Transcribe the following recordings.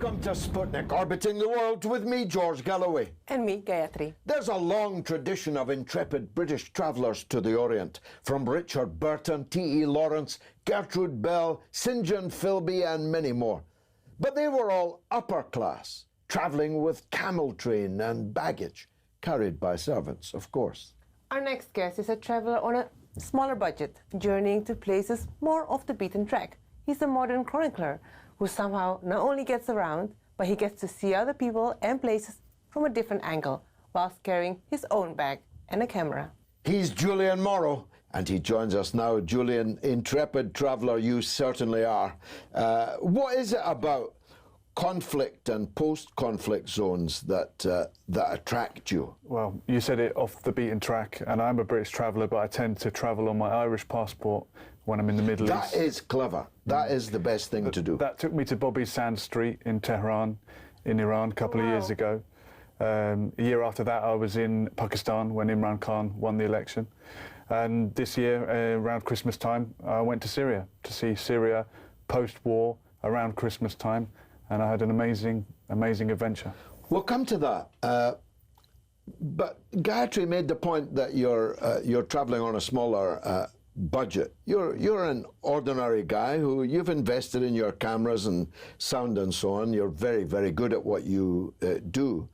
Welcome to Sputnik, orbiting the world with me, George Galloway. And me, Gayatri. There's a long tradition of intrepid British travellers to the Orient, from Richard Burton, T.E. Lawrence, Gertrude Bell, St. John Philby, and many more. But they were all upper class, travelling with camel train and baggage, carried by servants, of course. Our next guest is a traveller on a smaller budget, journeying to places more off the beaten track. He's a modern chronicler who somehow not only gets around, but he gets to see other people and places from a different angle, whilst carrying his own bag and a camera. He's Julian Morrow, and he joins us now. Julian, intrepid traveller you certainly are. What is it about conflict and post-conflict zones that attract you? Well, you said it, off the beaten track, and I'm a British traveller, but I tend to travel on my Irish passport when I'm in the Middle East. That is clever. That is the best thing to do. That took me to Bobby's Sand Street in Tehran, in Iran, a couple of years ago. A year after that, I was in Pakistan when Imran Khan won the election. And this year, around Christmas time, I went to Syria to see Syria post-war around Christmas time, and I had an amazing, amazing adventure. We'll come to that. But Gayatri made the point that you're travelling on a smaller budget. You're an ordinary guy who you've invested in your cameras and sound and so on. You're very, very good at what you do.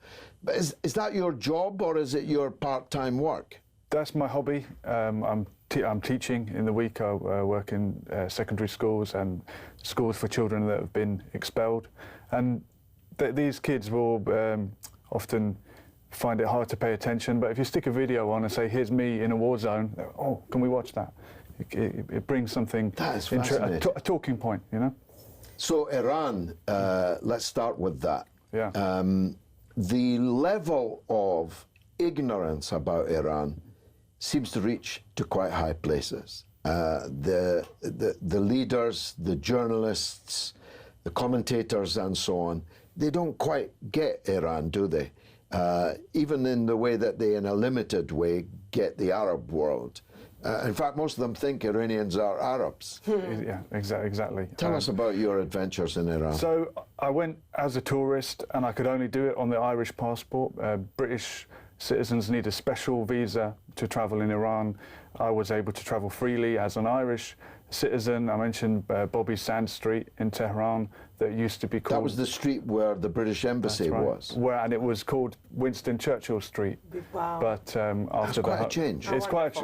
But is that your job, or is it your part-time work? That's my hobby. I'm teaching in the week. I work in secondary schools and schools for children that have been expelled. And these kids will often find it hard to pay attention, but if you stick a video on and say, here's me in a war zone, oh, can we watch that? It brings something, that is fascinating. a talking point, you know? So Iran, let's start with that. Yeah. The level of ignorance about Iran seems to reach to quite high places. The leaders, the journalists, the commentators and so on, they don't quite get Iran, do they? Even in the way that they, in a limited way, get the Arab world. In fact, most of them think Iranians are Arabs. Yeah, exactly. Tell us about your adventures in Iran. So I went as a tourist, and I could only do it on the Irish passport. British citizens need a special visa to travel in Iran. I was able to travel freely as an Irish citizen. I mentioned Bobby's Sand Street in Tehran that used to be called... That was the street where the British embassy was. And it was called Winston Churchill Street. Wow. But after quite a change. It's quite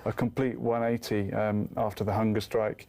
a complete 180 after the hunger strike.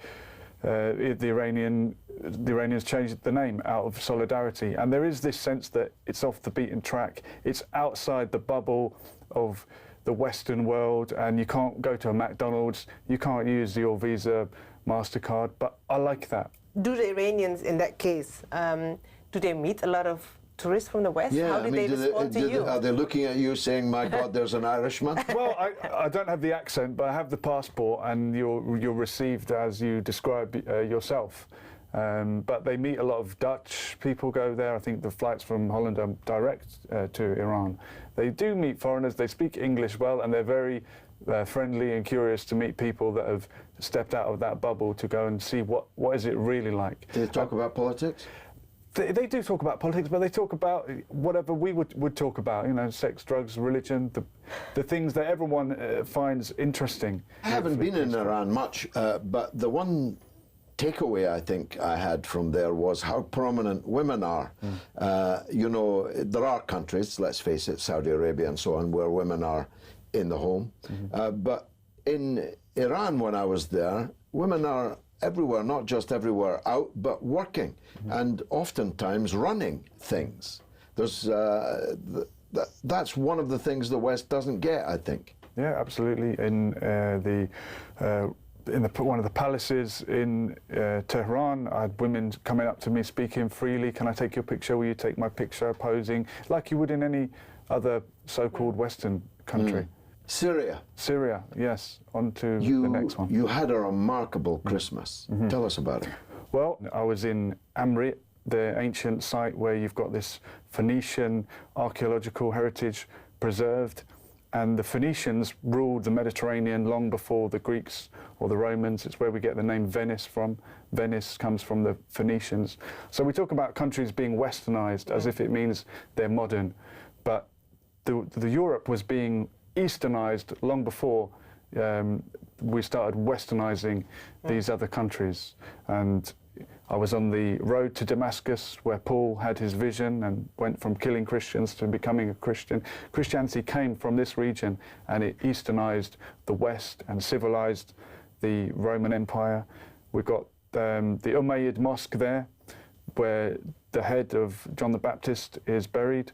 The Iranians changed the name out of solidarity, and there is this sense that it's off the beaten track. It's outside the bubble of the Western world, and you can't go to a McDonald's, you can't use your Visa, MasterCard, but I like that. Do the Iranians, in that case, do they meet a lot of tourists from the West? Yeah, how do they respond to you? Are they looking at you saying, my God, there's an Irishman? Well, I don't have the accent, but I have the passport, and you're received as you describe yourself. But they meet a lot of Dutch people go there. I think the flights from Holland are direct to Iran. They do meet foreigners. They speak English well, and they're very friendly and curious to meet people that have stepped out of that bubble to go and see what is it really like. Do they talk about politics? They do talk about politics, but they talk about whatever we would talk about, you know, sex, drugs, religion, the things that everyone finds interesting. I haven't been in Iran much, but the one takeaway I think I had from there was how prominent women are. You know, there are countries, let's face it, Saudi Arabia and so on, where women are in the home. But in Iran, when I was there, women are everywhere, not just everywhere out, but working and oftentimes running things. There's that's one of the things the West doesn't get, I think. Yeah, absolutely. In one of the palaces in Tehran, I had women coming up to me speaking freely. Can I take your picture? Will you take my picture? Posing like you would in any other so-called Western country. Syria, yes. On to the next one. You had a remarkable Christmas. Tell us about it. Well, I was in Amrit, the ancient site where you've got this Phoenician archaeological heritage preserved. and the Phoenicians ruled the Mediterranean long before the Greeks or the Romans. It's where we get the name Venice from. Venice comes from the Phoenicians. So we talk about countries being westernized as if it means they're modern, but the Europe was being easternized long before we started westernizing these other countries. And I was on the road to Damascus where Paul had his vision and went from killing Christians to becoming a Christian. Christianity came from this region, and it easternized the West and civilized the Roman Empire. We've got the Umayyad Mosque there, where the head of John the Baptist is buried.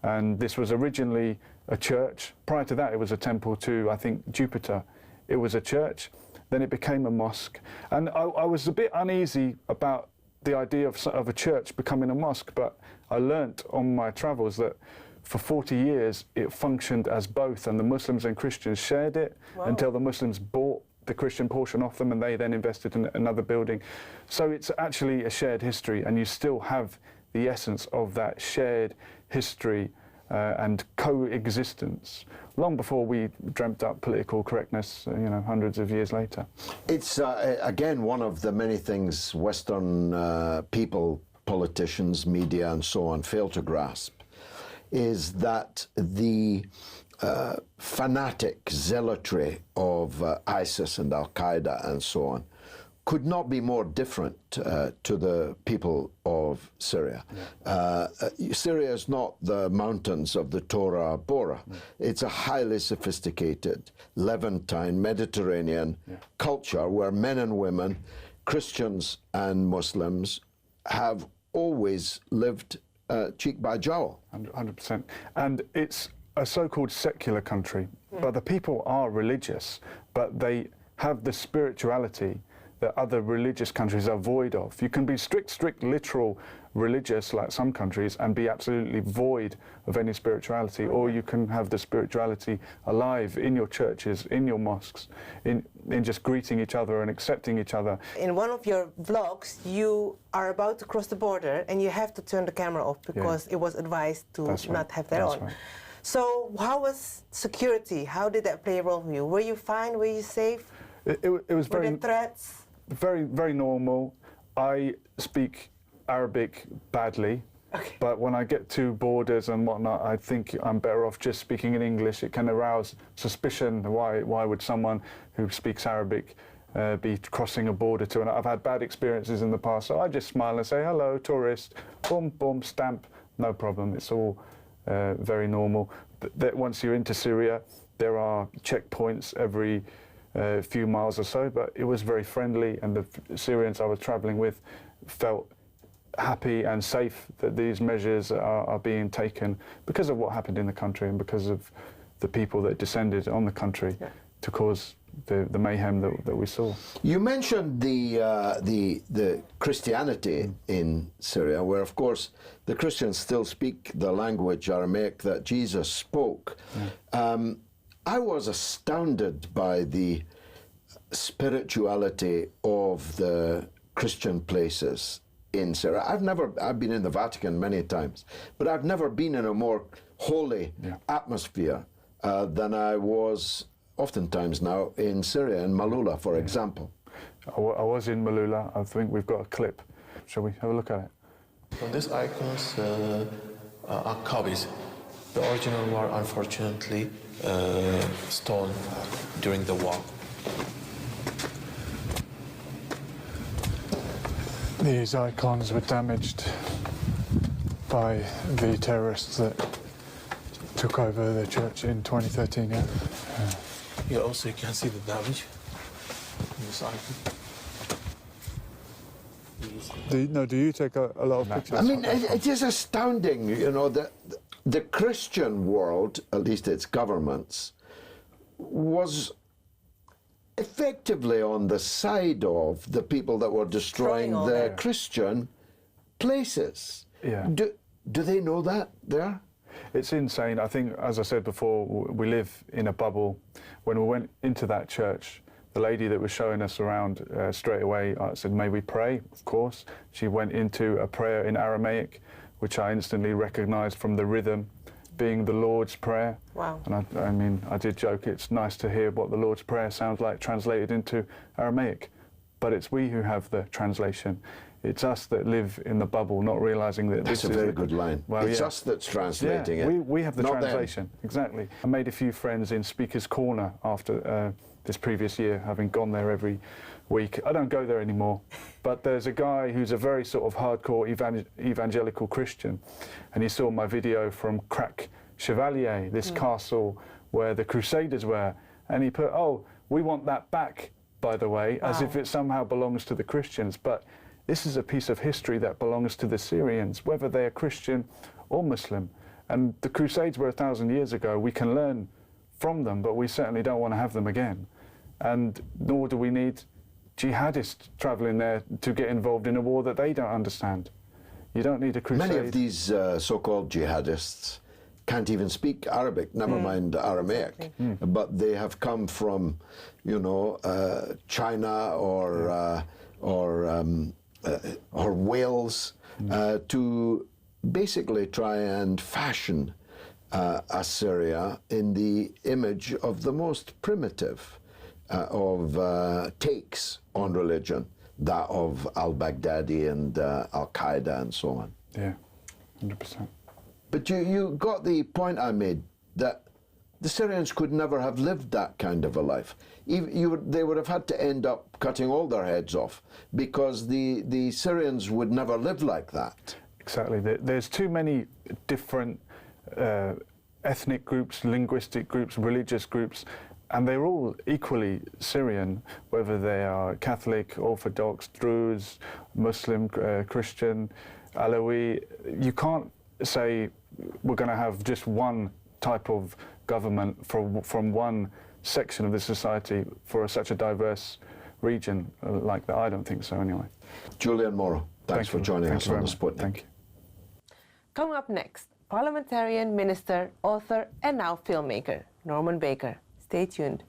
And this was originally a church. Prior to that, it was a temple to, I think, Jupiter. It was a church. Then it became a mosque. And I was a bit uneasy about the idea of a church becoming a mosque, but I learnt on my travels that for 40 years it functioned as both, and the Muslims and Christians shared it until the Muslims bought the Christian portion off them, and they then invested in another building. So it's actually a shared history, and you still have the essence of that shared history and coexistence long before we dreamt up political correctness, hundreds of years later. It's, again, one of the many things Western people, politicians, media and so on fail to grasp, is that the fanatic zealotry of ISIS and Al-Qaeda and so on could not be more different to the people of Syria. Syria is not the mountains of the Tora Bora. It's a highly sophisticated, Levantine, Mediterranean culture where men and women, Christians and Muslims, have always lived cheek by jowl. 100%. And it's a so-called secular country, but the people are religious, but they have the spirituality that other religious countries are void of. You can be strict, literal religious like some countries and be absolutely void of any spirituality, or you can have the spirituality alive in your churches, in your mosques, in just greeting each other and accepting each other. In one of your vlogs, you are about to cross the border and you have to turn the camera off because it was advised to not have that on. Right. So how was security? How did that play a role for you? Were you fine? Were you safe? It was Were there threats? Very, very normal. I speak Arabic badly, but when I get to borders and whatnot, I think I'm better off just speaking in English. It can arouse suspicion. Why would someone who speaks Arabic be crossing a border to another? I've had bad experiences in the past, so I just smile and say, hello, tourist, boom, boom, stamp, no problem. It's all very normal. Once you're into Syria, there are checkpoints every few miles or so, but it was very friendly, and the Syrians I was traveling with felt happy and safe that these measures are being taken because of what happened in the country and because of the people that descended on the country to cause the mayhem that we saw. You mentioned the Christianity in Syria, where of course the Christians still speak the language Aramaic that Jesus spoke. I was astounded by the spirituality of the Christian places in Syria. I've been in the Vatican many times, but I've never been in a more holy atmosphere than I was oftentimes now in Syria, in Malula, for example. I was in Malula. I think we've got a clip. Shall we have a look at it? So these icons are copies. The original were unfortunately stolen during the war. These icons were damaged by the terrorists that took over the church in 2013. Yeah, also you can see the damage in this icon. Do you take a lot of pictures? I mean, it is astounding, the Christian world, at least its governments, was effectively on the side of the people that were destroying the Christian places. Yeah. Do they know that there? It's insane. I think, as I said before, we live in a bubble. When we went into that church, the lady that was showing us around straight away said, may we pray? Of course. She went into a prayer in Aramaic, which I instantly recognized from the rhythm being the Lord's Prayer. Wow. And I mean, I did joke, it's nice to hear what the Lord's Prayer sounds like translated into Aramaic, but it's we who have the translation. It's us that live in the bubble, not realising that That's this a is... very good line. Well, it's yeah. us that's translating it. We have the not them. translation, exactly. I made a few friends in Speaker's Corner after this previous year, having gone there every week. I don't go there anymore, but there's a guy who's a very sort of hardcore evangelical Christian, and he saw my video from Crac Chevalier, this castle where the Crusaders were, and he put, oh, we want that back, by the way, as if it somehow belongs to the Christians. But this is a piece of history that belongs to the Syrians, whether they're Christian or Muslim. And the Crusades were 1,000 years ago. We can learn from them, but we certainly don't want to have them again. And nor do we need jihadists travelling there to get involved in a war that they don't understand. You don't need a crusade. Many of these so-called jihadists can't even speak Arabic, never mind Aramaic. But they have come from, you know, China or Wales to basically try and fashion Assyria in the image of the most primitive of takes on religion, that of al-Baghdadi and al-Qaeda and so on. Yeah, 100%. But you got the point I made, that the Syrians could never have lived that kind of a life. They would have had to end up cutting all their heads off, because the Syrians would never live like that. Exactly. There's too many different ethnic groups, linguistic groups, religious groups, and they're all equally Syrian, whether they are Catholic, Orthodox, Druze, Muslim, Christian, Alawi. You can't say we're going to have just one type of government from one section of the society for such a diverse region like that. I don't think so, anyway. Julian Morrow, thanks for joining us on the Sputnik. Thank you. Coming up next, parliamentarian, minister, author, and now filmmaker, Norman Baker. Stay tuned.